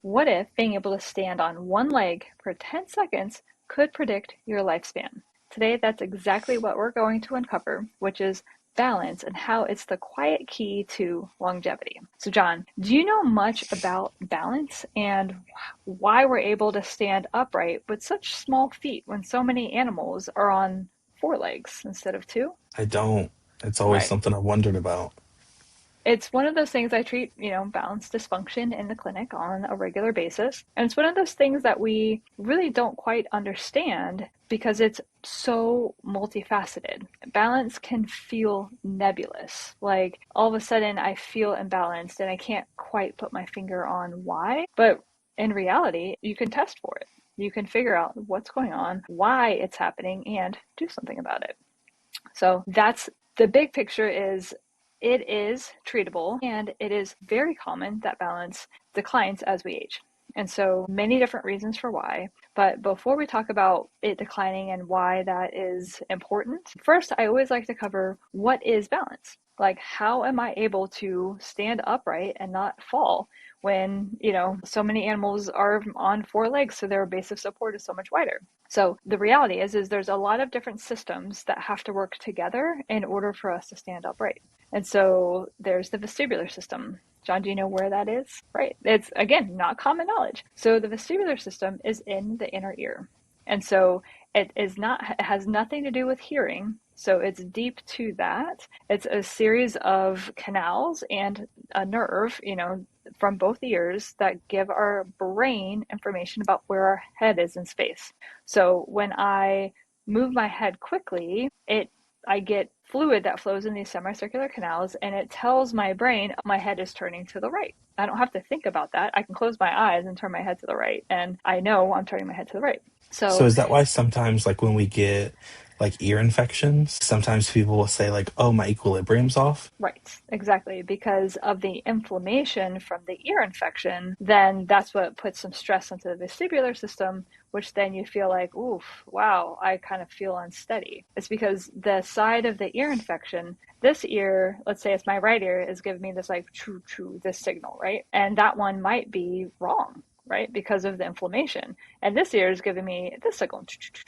What if being able to stand on one leg for 10 seconds could predict your lifespan? Today, that's exactly what we're going to uncover, which is balance and how it's the quiet key to longevity. So, John, do you know much about balance and why we're able to stand upright with such small feet when so many animals are on four legs instead of two? I don't. It's always Right. something I wondered about. It's one of those things I treat, balance dysfunction in the clinic on a regular basis. And it's one of those things that we really don't quite understand because it's so multifaceted. Balance can feel nebulous. Like all of a sudden I feel imbalanced and I can't quite put my finger on why. But in reality, you can test for it. You can figure out what's going on, why it's happening, and do something about it. So that's the big picture is it is treatable and it is very common that balance declines as we age. And so many different reasons for why. But before we talk about it declining and why that is important, first, I always like to cover what is balance? Like, how am I able to stand upright and not fall when, so many animals are on four legs, so their base of support is so much wider? So the reality is there's a lot of different systems that have to work together in order for us to stand upright. And so there's the vestibular system. John, do you know where that is? Right. It's, again, not common knowledge. So the vestibular system is in the inner ear. And so it has nothing to do with hearing. So it's deep to that. It's a series of canals and a nerve, from both ears that give our brain information about where our head is in space. So when I move my head quickly, I get fluid that flows in these semicircular canals and it tells my brain my head is turning to the right. I don't have to think about that. I can close my eyes and turn my head to the right and I know I'm turning my head to the right. So So is that why sometimes, like when we get like ear infections, sometimes people will say like, "Oh, my equilibrium's off." right, exactly. Because of the inflammation from the ear infection, then that's what puts some stress onto the vestibular system, which then you feel like, oof, wow, I kind of feel unsteady. It's because the side of the ear infection, this ear, let's say it's my right ear, is giving me this like choo choo, this signal, right? And that one might be wrong, right? Because of the inflammation. And this ear is giving me this signal,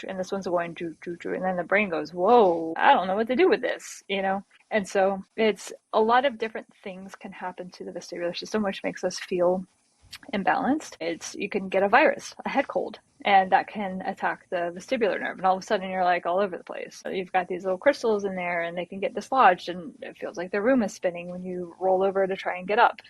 and this one's going choo choo choo. And then the brain goes, whoa, I don't know what to do with this. And so it's a lot of different things can happen to the vestibular system, which makes us feel imbalanced. You can get a virus, a head cold, and that can attack the vestibular nerve. And all of a sudden you're like all over the place. So you've got these little crystals in there and they can get dislodged and it feels like the room is spinning when you roll over to try and get up.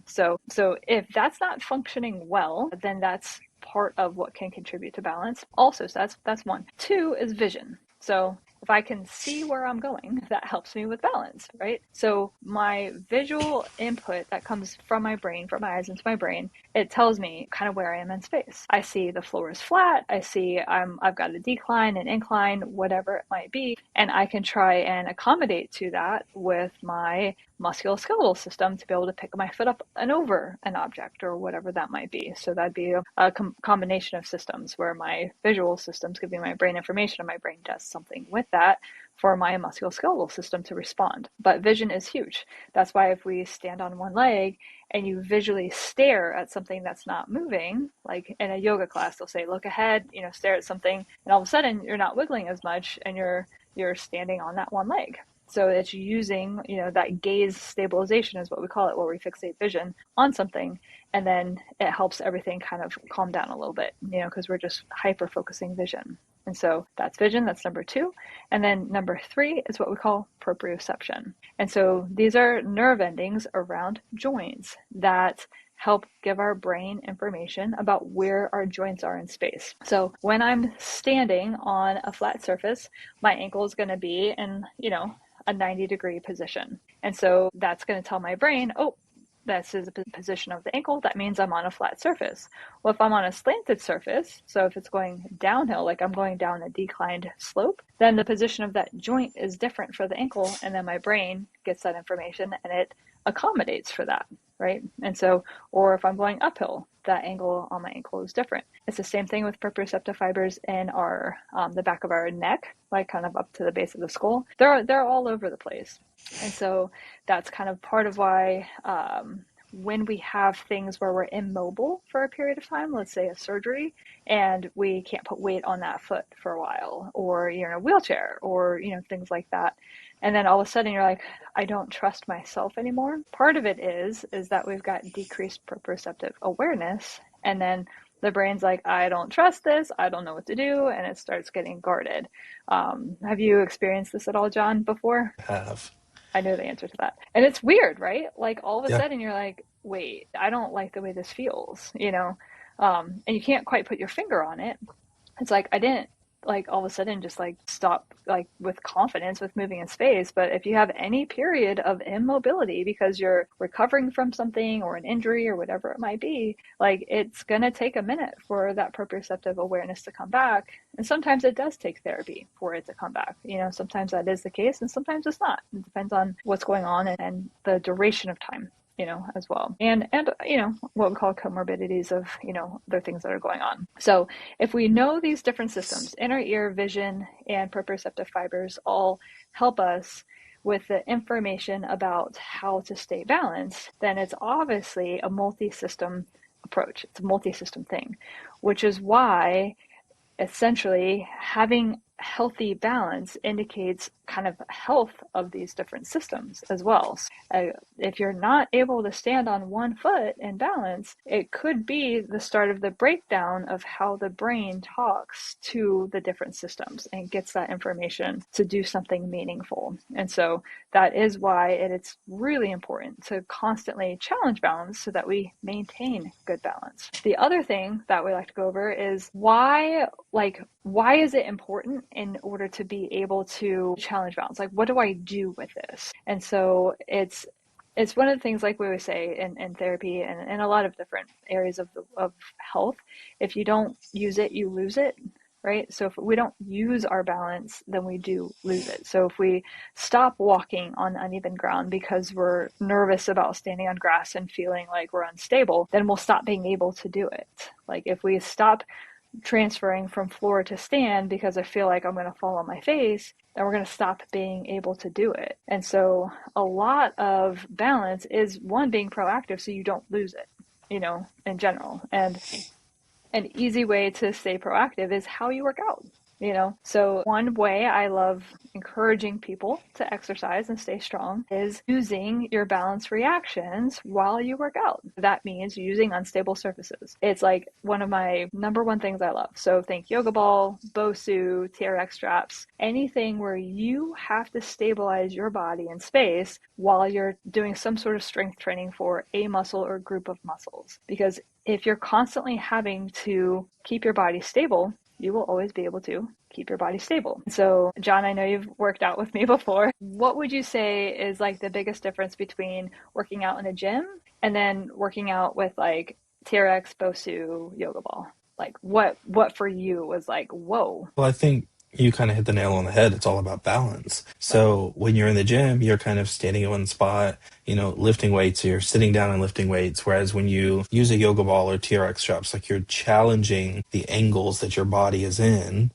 So if that's not functioning well, then that's part of what can contribute to balance. Also, so that's one. Two is vision. So if I can see where I'm going, that helps me with balance, right? So my visual input that comes from my brain, from my eyes into my brain, it tells me kind of where I am in space. I see the floor is flat. I see I've got a decline, an incline, whatever it might be, and I can try and accommodate to that with my musculoskeletal system to be able to pick my foot up and over an object or whatever that might be. So that'd be a combination of systems where my visual system's giving my brain information and my brain does something with that for my musculoskeletal system to respond. But vision is huge. That's why if we stand on one leg and you visually stare at something that's not moving, like in a yoga class, they'll say, look ahead, stare at something, and all of a sudden you're not wiggling as much and you're standing on that one leg. So it's using, that gaze stabilization is what we call it, where we fixate vision on something, and then it helps everything kind of calm down a little bit, because we're just hyper focusing vision. And so that's vision, that's number two. And then number three is what we call proprioception. And so these are nerve endings around joints that help give our brain information about where our joints are in space. So when I'm standing on a flat surface, my ankle is going to be in, a 90-degree position. And so that's going to tell my brain, oh, this is the position of the ankle. That means I'm on a flat surface. Well, if I'm on a slanted surface, so if it's going downhill, like I'm going down a declined slope, then the position of that joint is different for the ankle. And then my brain gets that information and it accommodates for that, right? And so, or if I'm going uphill, that angle on my ankle is different. It's the same thing with proprioceptive fibers in our the back of our neck, like kind of up to the base of the skull. They're all over the place, and so that's kind of part of why when we have things where we're immobile for a period of time, let's say a surgery, and we can't put weight on that foot for a while, or you're in a wheelchair, or, things like that. And then all of a sudden you're like, I don't trust myself anymore. Part of it is that we've got decreased proprioceptive awareness. And then the brain's like, I don't trust this. I don't know what to do. And it starts getting guarded. Have you experienced this at all, John, before? Have. I know the answer to that. And it's weird, right? Like all of a Yeah. sudden you're like, wait, I don't like the way this feels, and you can't quite put your finger on it. It's like I didn't like all of a sudden just like stop like with confidence with moving in space. But if you have any period of immobility because you're recovering from something or an injury or whatever it might be, like it's gonna take a minute for that proprioceptive awareness to come back. And sometimes it does take therapy for it to come back. Sometimes that is the case and sometimes it's not. It depends on what's going on and the duration of time as well. And what we call comorbidities of, other things that are going on. So if we know these different systems, inner ear, vision, and proprioceptive fibers all help us with the information about how to stay balanced, then it's obviously a multi-system approach. It's a multi-system thing, which is why essentially having healthy balance indicates kind of health of these different systems as well. If you're not able to stand on one foot in balance, it could be the start of the breakdown of how the brain talks to the different systems and gets that information to do something meaningful. And so that is why it's really important to constantly challenge balance so that we maintain good balance. The other thing that we like to go over is why is it important in order to be able to challenge balance? Like, what do I do with this? And so it's one of the things, like we always say in therapy and in a lot of different areas of health, if you don't use it, you lose it, right? So if we don't use our balance, then we do lose it. So if we stop walking on uneven ground because we're nervous about standing on grass and feeling like we're unstable, then we'll stop being able to do it. Like if we stop transferring from floor to stand because I feel like I'm going to fall on my face, then we're going to stop being able to do it. And so a lot of balance is one, being proactive so you don't lose it, in general. And an easy way to stay proactive is how you work out. So one way I love encouraging people to exercise and stay strong is using your balance reactions while you work out. That means using unstable surfaces. It's like one of my number one things I love. So think yoga ball, BOSU, TRX straps, anything where you have to stabilize your body in space while you're doing some sort of strength training for a muscle or group of muscles. Because if you're constantly having to keep your body stable, you will always be able to keep your body stable. So, John, I know you've worked out with me before. What would you say is like the biggest difference between working out in a gym and then working out with like TRX, BOSU, yoga ball? Like what for you was like, whoa. Well, I think you kind of hit the nail on the head. It's all about balance. Right. So when you're in the gym, you're kind of standing in one spot, lifting weights, you're sitting down and lifting weights. Whereas when you use a yoga ball or TRX straps, like you're challenging the angles that your body is in,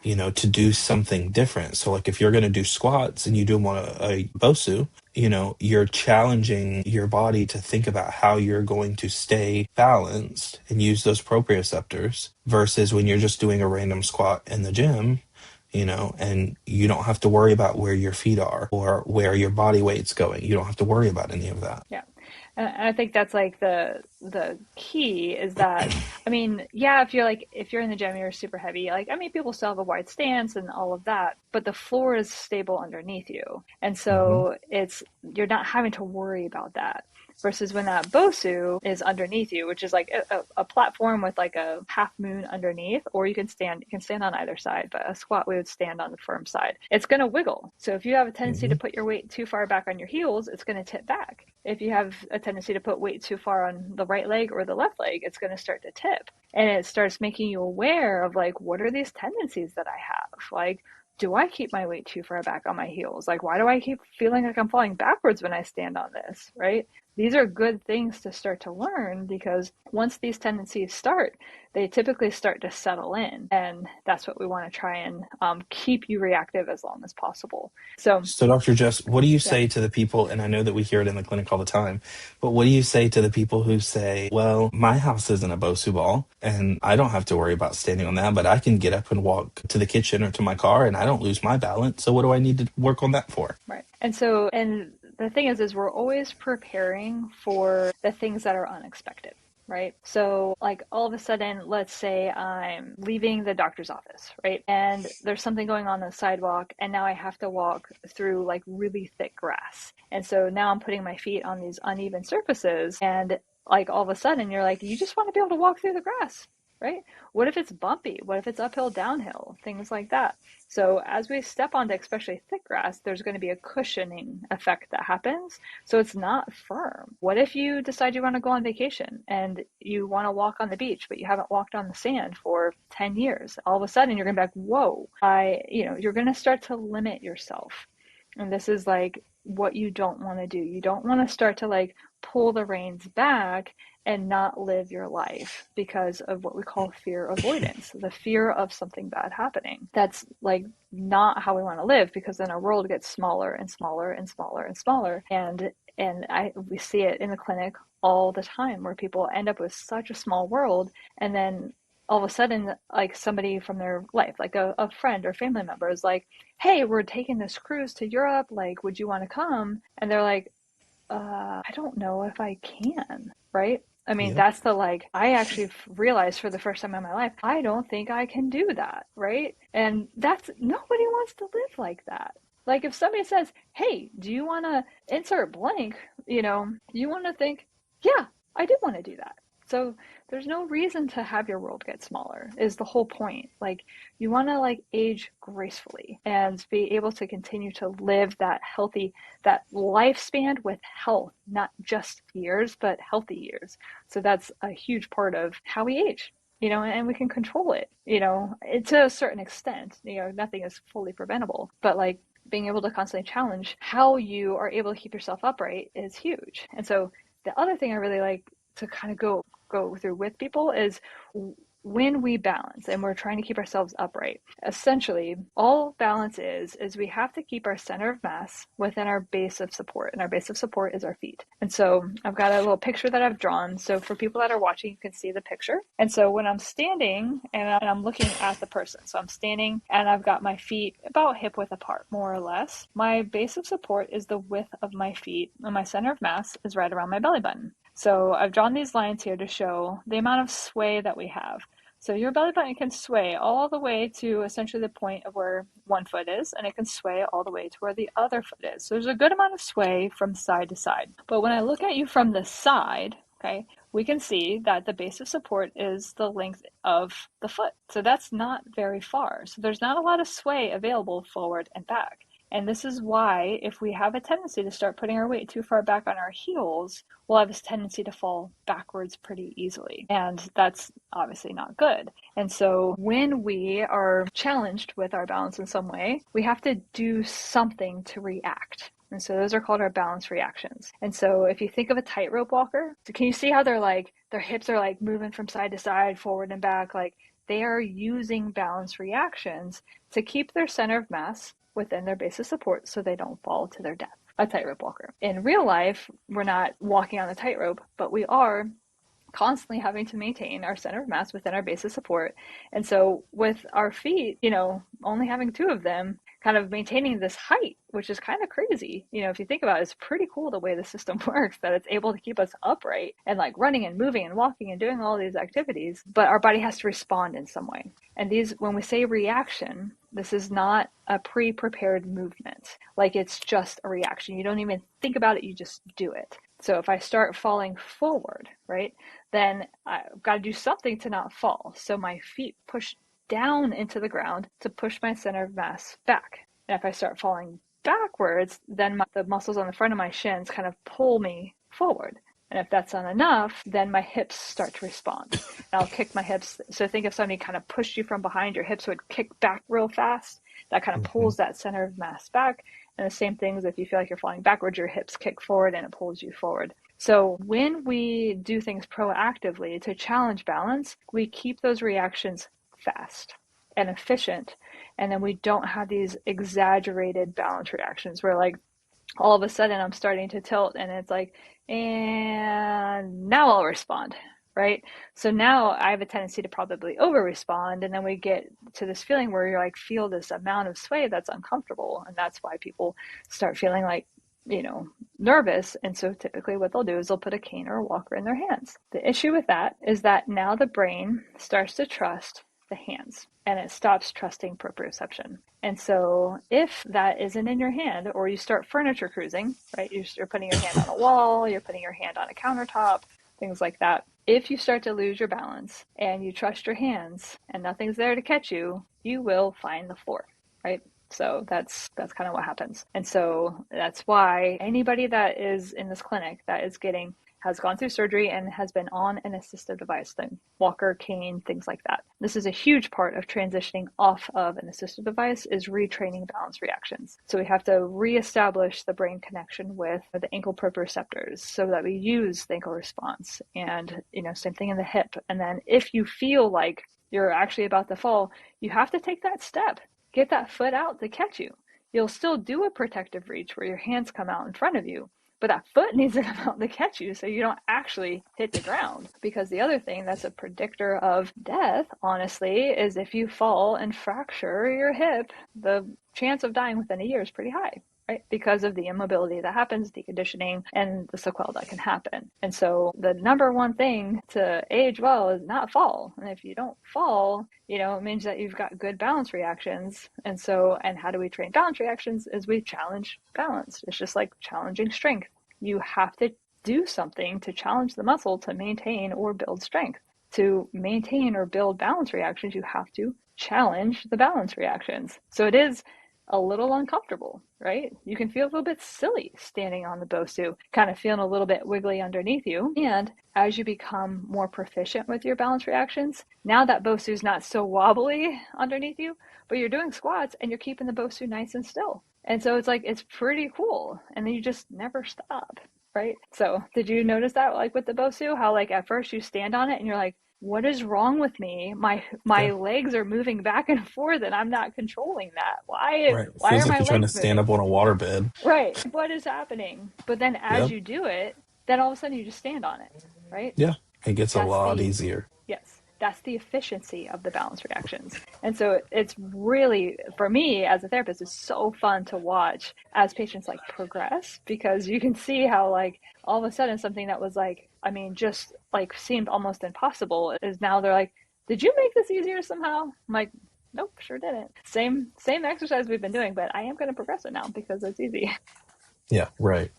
to do something different. So like if you're going to do squats and you do them on a BOSU, you're challenging your body to think about how you're going to stay balanced and use those proprioceptors versus when you're just doing a random squat in the gym, and you don't have to worry about where your feet are or where your body weight's going. You don't have to worry about any of that. Yeah. And I think that's like the key is that, I mean, yeah, if you're in the gym, you're super heavy. Like, I mean, people still have a wide stance and all of that, but the floor is stable underneath you. And Hmm. so you're not having to worry about that. Versus when that BOSU is underneath you, which is like a platform with like a half moon underneath, or you can stand on either side, but a squat we would stand on the firm side. It's going to wiggle. So if you have a tendency to Hmm. put your weight too far back on your heels, it's going to tip back. If you have a tendency to put weight too far on the right leg or the left leg, it's going to start to tip. And it starts making you aware of like, what are these tendencies that I have? Like, do I keep my weight too far back on my heels? Like, why do I keep feeling like I'm falling backwards when I stand on this, right? these are good things to start to learn, because once these tendencies start, they typically start to settle in. And that's what we want to try and keep you reactive as long as possible. So, So, Dr. Jess, what do you yeah. say to the people? And I know that we hear it in the clinic all the time, but what do you say to the people who say, well, my house isn't a Bosu ball and I don't have to worry about standing on that, but I can get up and walk to the kitchen or to my car and I don't lose my balance. So, what do I need to work on that for? Right. And the thing is we're always preparing for the things that are unexpected, right? So, like, all of a sudden, let's say I'm leaving the doctor's office, right? And there's something going on the sidewalk, and now I have to walk through like really thick grass. And so now I'm putting my feet on these uneven surfaces, and like all of a sudden you're like, you just want to be able to walk through the grass, right? What if it's bumpy? What if it's uphill, downhill? Things like that. So as we step onto especially thick grass, there's going to be a cushioning effect that happens. So it's not firm. What if you decide you want to go on vacation and you want to walk on the beach, but you haven't walked on the sand for 10 years? All of a sudden you're going to be like, whoa, you're going to start to limit yourself. And this is like what you don't want to do. You don't want to start to like pull the reins back and not live your life because of what we call fear avoidance, the fear of something bad happening. That's like not how we want to live, because then our world gets smaller and smaller and smaller and smaller. We see it in the clinic all the time, where people end up with such a small world, and then all of a sudden, like, somebody from their life, like a friend or family member, is like, hey, we're taking this cruise to Europe, like, would you want to come? And they're like, I don't know if I can, right? I mean, Yep. that's the like, I actually realized for the first time in my life, I don't think I can do that, right? And that's, nobody wants to live like that. Like, if somebody says, hey, do you want to insert blank, you want to think, yeah, I do want to do that. So there's no reason to have your world get smaller, is the whole point. Like, you want to like age gracefully and be able to continue to live that healthy, that lifespan with health, not just years, but healthy years. So that's a huge part of how we age, and we can control it, to a certain extent. Nothing is fully preventable, but like being able to constantly challenge how you are able to keep yourself upright is huge. And so the other thing I really like to kind of go through with people is, when we balance and we're trying to keep ourselves upright, essentially all balance is we have to keep our center of mass within our base of support, and our base of support is our feet. And so I've got a little picture that I've drawn. So for people that are watching, you can see the picture. And so when I'm standing and I'm looking at the person, so I'm standing and I've got my feet about hip width apart, more or less. My base of support is the width of my feet, and my center of mass is right around my belly button. So I've drawn these lines here to show the amount of sway that we have. So your belly button can sway all the way to essentially the point of where one foot is, and it can sway all the way to where the other foot is. So there's a good amount of sway from side to side. But when I look at you from the side, okay, we can see that the base of support is the length of the foot. So that's not very far. So there's not a lot of sway available forward and back. And this is why, if we have a tendency to start putting our weight too far back on our heels, we'll have this tendency to fall backwards pretty easily. And that's obviously not good. And so when we are challenged with our balance in some way, we have to do something to react. And so those are called our balance reactions. And so if you think of a tightrope walker, so can you see how their hips are like moving from side to side, forward and back? Like, they are using balance reactions to keep their center of mass within their base of support so they don't fall to their death. A tightrope walker. In real life, we're not walking on the tightrope, but we are constantly having to maintain our center of mass within our base of support. And so with our feet, only having two of them, kind of maintaining this height, which is kind of crazy. If you think about it, it's pretty cool the way the system works, that it's able to keep us upright and like running and moving and walking and doing all these activities, but our body has to respond in some way. And when we say reaction, this is not a pre-prepared movement. Like, it's just a reaction. You don't even think about it, you just do it. So if I start falling forward, right, then I've got to do something to not fall. So my feet push down into the ground to push my center of mass back. And if I start falling backwards, then the muscles on the front of my shins kind of pull me forward. And if that's not enough, then my hips start to respond. And I'll kick my hips. So think if somebody kind of pushed you from behind, your hips would kick back real fast. That kind of Mm-hmm. pulls that center of mass back. And the same thing is if you feel like you're falling backwards, your hips kick forward and it pulls you forward. So when we do things proactively to challenge balance, we keep those reactions fast and efficient. And then we don't have these exaggerated balance reactions where like all of a sudden I'm starting to tilt and it's like, and now I'll respond, right? So now I have a tendency to probably over respond. And then we get to this feeling where you're like, feel this amount of sway that's uncomfortable. And that's why people start feeling like, nervous. And so typically what they'll do is they'll put a cane or a walker in their hands. The issue with that is that now the brain starts to trust the hands and it stops trusting proprioception. And so if that isn't in your hand, or you start furniture cruising, right? You're putting your hand on a wall, you're putting your hand on a countertop, things like that. If you start to lose your balance and you trust your hands and nothing's there to catch you, you will find the floor, right? So that's kind of what happens. And so that's why anybody that is in this clinic that has gone through surgery and has been on an assistive device, then walker, cane, things like that. This is a huge part of transitioning off of an assistive device is retraining balance reactions. So we have to reestablish the brain connection with the ankle proprioceptors so that we use the ankle response. And, same thing in the hip. And then if you feel like you're actually about to fall, you have to take that step. Get that foot out to catch you. You'll still do a protective reach where your hands come out in front of you, but that foot needs to come out to catch you so you don't actually hit the ground. Because the other thing that's a predictor of death, honestly, is if you fall and fracture your hip, the chance of dying within a year is pretty high. Right? Because of the immobility that happens, deconditioning, and the sequelae that can happen. And so the number one thing to age well is not fall. And if you don't fall, it means that you've got good balance reactions. And how do we train balance reactions is we challenge balance. It's just like challenging strength. You have to do something to challenge the muscle to maintain or build strength. To maintain or build balance reactions, you have to challenge the balance reactions. So it is a little uncomfortable, right? You can feel a little bit silly standing on the BOSU, kind of feeling a little bit wiggly underneath you. And as you become more proficient with your balance reactions, now that BOSU is not so wobbly underneath you, but you're doing squats and you're keeping the BOSU nice and still. And so it's like, it's pretty cool. And then you just never stop, right? So did you notice that like with the BOSU, how like at first you stand on it and you're like, what is wrong with me? My legs are moving back and forth and I'm not controlling that. Why Right. It why feels are like my you're trying to legs stand moving? up on a waterbed. Right. What is happening? But then as Yep. you do it, then all of a sudden you just stand on it, right? Yeah. It gets a That's lot the easier. Yes, that's the efficiency of the balance reactions. And so it's really, for me as a therapist, it's so fun to watch as patients like progress, because you can see how like all of a sudden something that was like, just like seemed almost impossible is now they're like, did you make this easier somehow? I'm like, nope, sure didn't. Same exercise we've been doing, but I am going to progress it now because it's easy. Yeah. Right.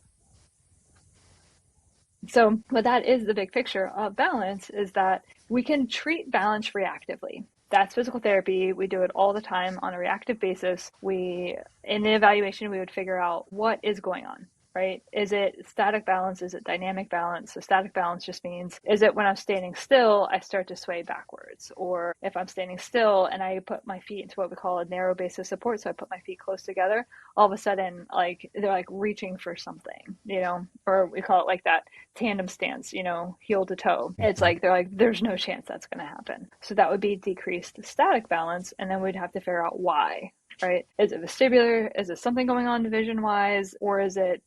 So, but that is the big picture of balance, is that we can treat balance reactively. That's physical therapy. We do it all the time on a reactive basis. In the evaluation, we would figure out what is going on, right? Is it static balance? Is it dynamic balance? So static balance just means, is it when I'm standing still, I start to sway backwards? Or if I'm standing still and I put my feet into what we call a narrow base of support, so I put my feet close together, all of a sudden, like they're like reaching for something, or we call it like that tandem stance, heel to toe. It's Mhm. like they're like, there's no chance that's going to happen. So that would be decreased static balance, and then we'd have to figure out why, right? Is it vestibular? Is it something going on vision wise, or is it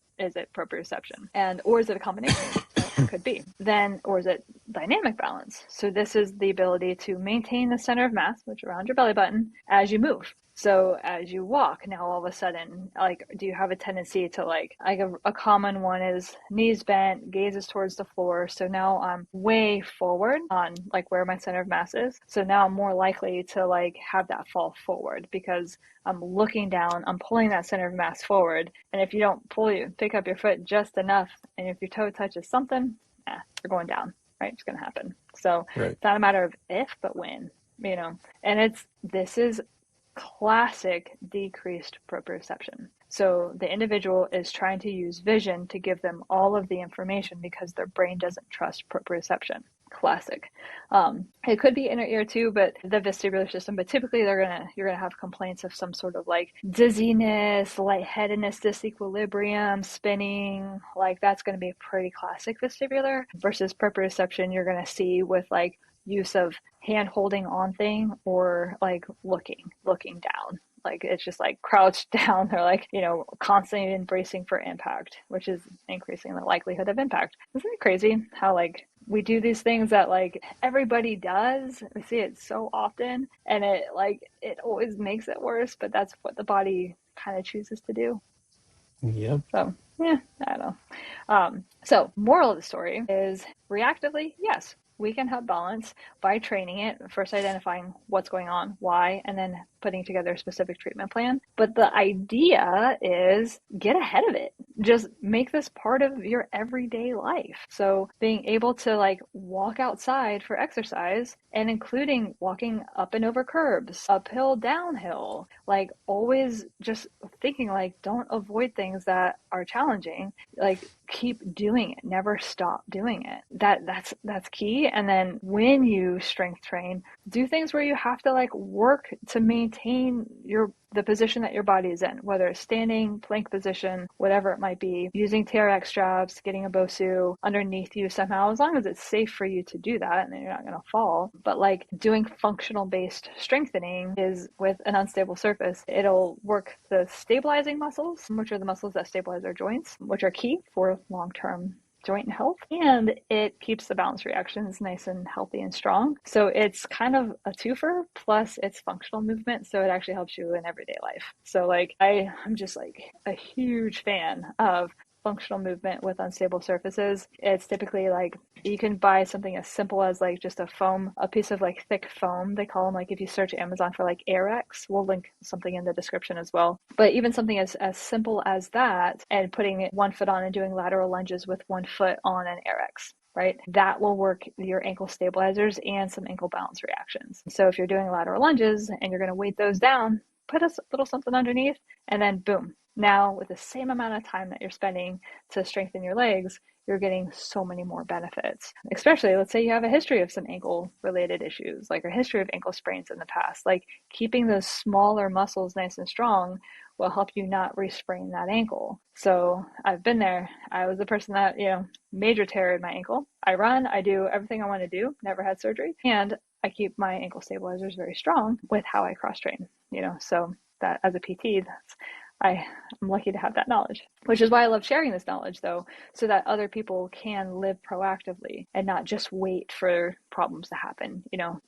proprioception, or is it a combination? Right? Could be. Then, or is it dynamic balance? So this is the ability to maintain the center of mass, which is around your belly button, as you move. So as you walk, now all of a sudden, like, do you have a tendency to like a common one is knees bent, gazes towards the floor. So now I'm way forward on like where my center of mass is. So now I'm more likely to like have that fall forward because I'm looking down, I'm pulling that center of mass forward. And if you don't pick up your foot just enough, and if your toe touches something, you're going down, right? It's going to happen. So Right. it's not a matter of if, but when, and this is classic decreased proprioception. So the individual is trying to use vision to give them all of the information because their brain doesn't trust proprioception. Classic. It could be inner ear too, but the vestibular system. But typically, you're gonna have complaints of some sort of like dizziness, lightheadedness, disequilibrium, spinning. Like that's gonna be pretty classic vestibular. Versus proprioception, you're gonna see with like use of hand holding on thing or like looking down. Like it's just like crouched down. They're like, constantly bracing for impact, which is increasing the likelihood of impact. Isn't it crazy how like we do these things that like everybody does? We see it so often and it always makes it worse, but that's what the body kind of chooses to do. Yep. So yeah, I don't know. So moral of the story is reactively, yes, we can help balance by training it, first identifying what's going on, why, and then putting together a specific treatment plan. But the idea is get ahead of it. Just make this part of your everyday life. So being able to like walk outside for exercise and including walking up and over curbs, uphill, downhill, like always just thinking like don't avoid things that are challenging, like keep doing it, never stop doing it. That's key. And then when you strength train, do things where you have to like work to maintain the position that your body is in, whether it's standing, plank position, whatever it might be, using TRX straps, getting a BOSU underneath you somehow, as long as it's safe for you to do that and then you're not going to fall. But like doing functional based strengthening is with an unstable surface, it'll work the stabilizing muscles, which are the muscles that stabilize our joints, which are key for long-term joint health, and it keeps the balance reactions nice and healthy and strong. So it's kind of a twofer, plus it's functional movement, so it actually helps you in everyday life. So like I'm just like a huge fan of functional movement with unstable surfaces. It's typically like you can buy something as simple as like just a piece of like thick foam. They call them, like if you search Amazon for like Airex, we'll link something in the description as well. But even something as simple as that and putting one foot on and doing lateral lunges with one foot on an Airex, right? That will work your ankle stabilizers and some ankle balance reactions. So if you're doing lateral lunges and you're going to weight those down, put a little something underneath and then boom. Now, with the same amount of time that you're spending to strengthen your legs, you're getting so many more benefits. Especially, let's say you have a history of some ankle related issues, like a history of ankle sprains in the past. Like keeping those smaller muscles nice and strong will help you not re-sprain that ankle. So I've been there. I was the person that, major tear in my ankle. I run, I do everything I want to do, never had surgery. And I keep my ankle stabilizers very strong with how I cross train, so that as a PT, I'm lucky to have that knowledge, which is why I love sharing this knowledge though, so that other people can live proactively and not just wait for problems to happen.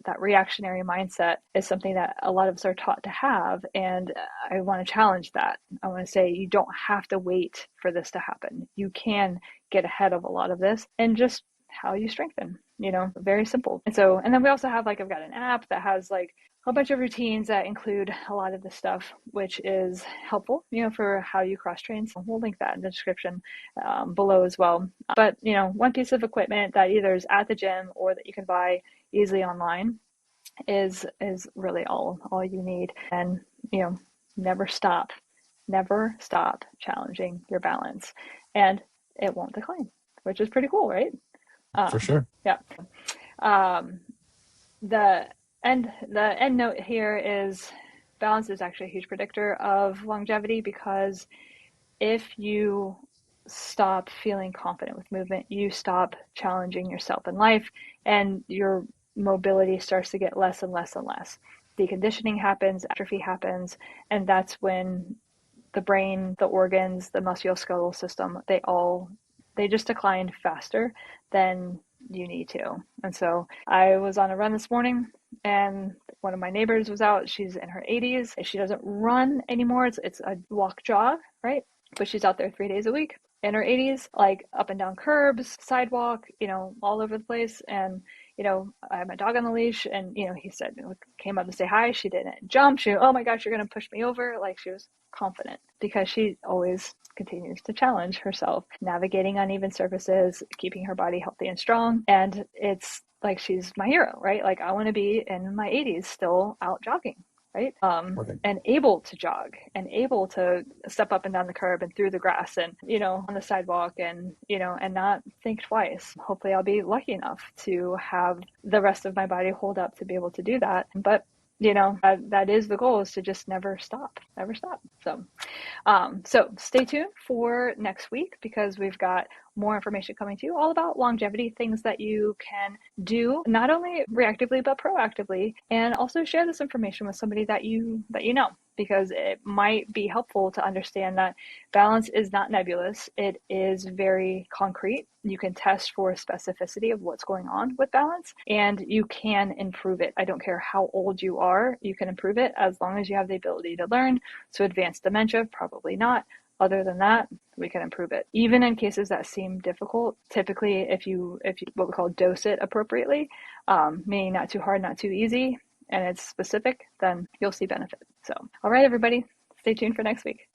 That reactionary mindset is something that a lot of us are taught to have. And I want to challenge that. I want to say you don't have to wait for this to happen. You can get ahead of a lot of this and just how you strengthen, very simple. And then we also have I've got an app that has a bunch of routines that include a lot of this stuff, which is helpful, for how you cross train. So we'll link that in the description below as well. But, one piece of equipment that either is at the gym or that you can buy easily online is really all you need. And, never stop challenging your balance, and it won't decline, which is pretty cool, right? For sure. Yeah. The end note here is balance is actually a huge predictor of longevity, because if you stop feeling confident with movement, you stop challenging yourself in life, and your mobility starts to get less and less and less. Deconditioning happens, atrophy happens, and that's when the brain, the organs, the musculoskeletal system, they just decline faster than you need to. And so I was on a run this morning, and one of my neighbors was out. She's in her 80s. She doesn't run anymore. It's a walk jog, right? But she's out there 3 days a week in her 80s, up and down curbs, sidewalk, all over the place. And, I had my dog on the leash, and, he came up to say hi. She didn't jump. Oh my gosh, you're going to push me over. She was confident, because she always continues to challenge herself, navigating uneven surfaces, keeping her body healthy and strong. And it's she's my hero, right? I want to be in my 80s still out jogging. right? Right. And able to jog and able to step up and down the curb and through the grass and, on the sidewalk and, and not think twice. Hopefully I'll be lucky enough to have the rest of my body hold up to be able to do that. But, that is the goal, is to just never stop, never stop. So stay tuned for next week, because we've got more information coming to you all about longevity, things that you can do not only reactively but proactively, and also share this information with somebody that you know, because it might be helpful to understand that balance is not nebulous. It is very concrete. You can test for specificity of what's going on with balance, and you can improve it. I don't care how old you are, you can improve it as long as you have the ability to learn. So advanced dementia, probably not. Other than that, we can improve it. Even in cases that seem difficult, typically if you what we call dose it appropriately, meaning not too hard, not too easy, and it's specific, then you'll see benefit. So, all right, everybody, stay tuned for next week.